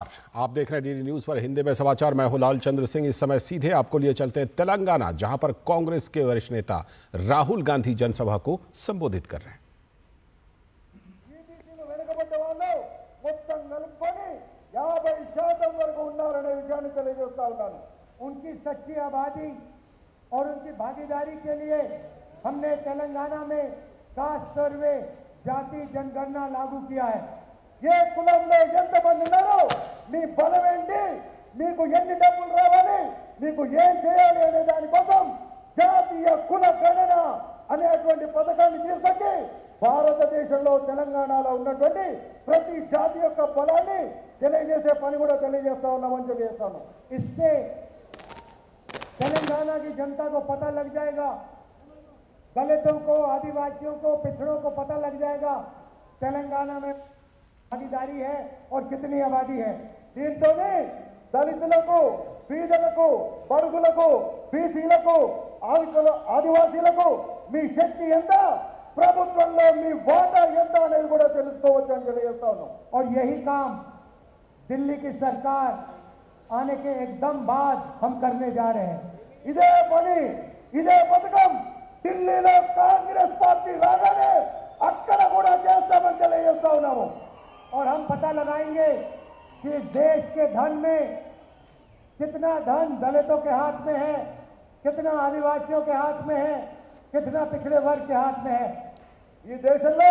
आप देख रहे हैं डीडी न्यूज पर हिंदी में समाचार। मैं हूं लाल चंद्र सिंह। इस समय सीधे आपको लिए चलते हैं तेलंगाना, जहां पर कांग्रेस के वरिष्ठ नेता राहुल गांधी जनसभा को संबोधित कर रहे हैं। उनकी सच्ची आबादी और उनकी भागीदारी के लिए हमने तेलंगाना में कास्ट सर्वे, जाति जनगणना लागू किया है। ఏ కులంలో ఎంతమంది ఉన్నారో మీ బలం ఏంటి, మీకు ఎన్ని డబ్బులు రావాలి, మీకు ఏం చేయాలి అనే దానికోసం జాతీయ కుల గణన అనేటువంటి పథకాన్ని తీసుకొచ్చి భారతదేశంలో తెలంగాణలో ఉన్నటువంటి ప్రతి జాతి యొక్క బలాన్ని తెలియజేసే పని కూడా తెలియజేస్తా ఉన్నామని తెలియజేస్తాను। इससे तेलंगाना की जनता को पता लग जाएगा, दलितों को, आदिवासियों को, पिछड़ों को पता लग जाएगा तेलंगाना में भागीदारी है और कितनी आबादी है। దీంతోనే దళితులకు, బీదలకు, బడుగులకు, బీసీలకు, ఆదివాసీలకు మీ శక్తి ఎంత, ప్రభుత్వంలో మీ వాటా ఎంత అనేది కూడా తెలుసుకోవచ్చు అని తెలియజేస్తా ఉన్నాం। और यही काम दिल्ली की सरकार आने के एकदम बाद हम करने जा रहे हैं। ఇదే పని, ఇదే పథకం ఢిల్లీలో కాంగ్రెస్ పార్టీ రాగానే అక్కడ కూడా చేస్తామని తెలియజేస్తా ఉన్నాము। और हम पता लगाएंगे कि देश के धन में कितना धन दलितों के हाथ में है, कितना आदिवासियों के हाथ में है, कितना पिछड़े वर्ग के हाथ में है। ఈ దేశంలో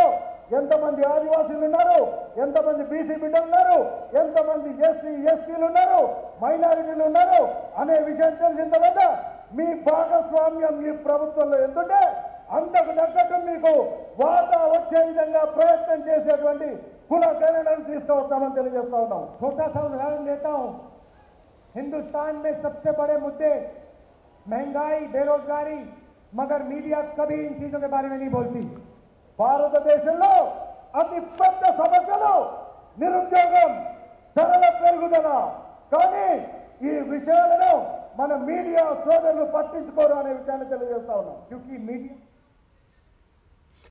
ఎంతమంది ఆదివాసీలు ఉన్నారు, ఎంతమంది బీసీ బిడ్డలు ఉన్నారు, ఎంతమంది ఎస్సీ ఎస్టీలు ఉన్నారు, మైనారిటీలు ఉన్నారు అనే విషయం తెలిసిన తర్వాత మీ భాగస్వామ్యం ఈ ప్రభుత్వంలో ఎంతుంటే అంతకు తగ్గట్టు మీకు వాటా వచ్చే విధంగా ప్రయత్నం చేసేటువంటి కుల గణనను తీసుకువస్తామని తెలియజేస్తా ఉన్నాం। छोटा सा उदाहरण देता हूं। हिंदुस्तान में सबसे बड़े मुद्दे महंगाई, बेरोजगारी, मगर मीडिया कभी इन चीजों के बारे में नहीं बोलती। భారతదేశంలో అతి పెద్ద సమస్యలు నిరుద్యోగం, ధరల పెరుగుదల, కానీ ఈ విషయాలను మన మీడియా సోదరులు పట్టించుకోరు అనే విషయాన్ని తెలియజేస్తా ఉన్నాం। क्योंकि मीडिया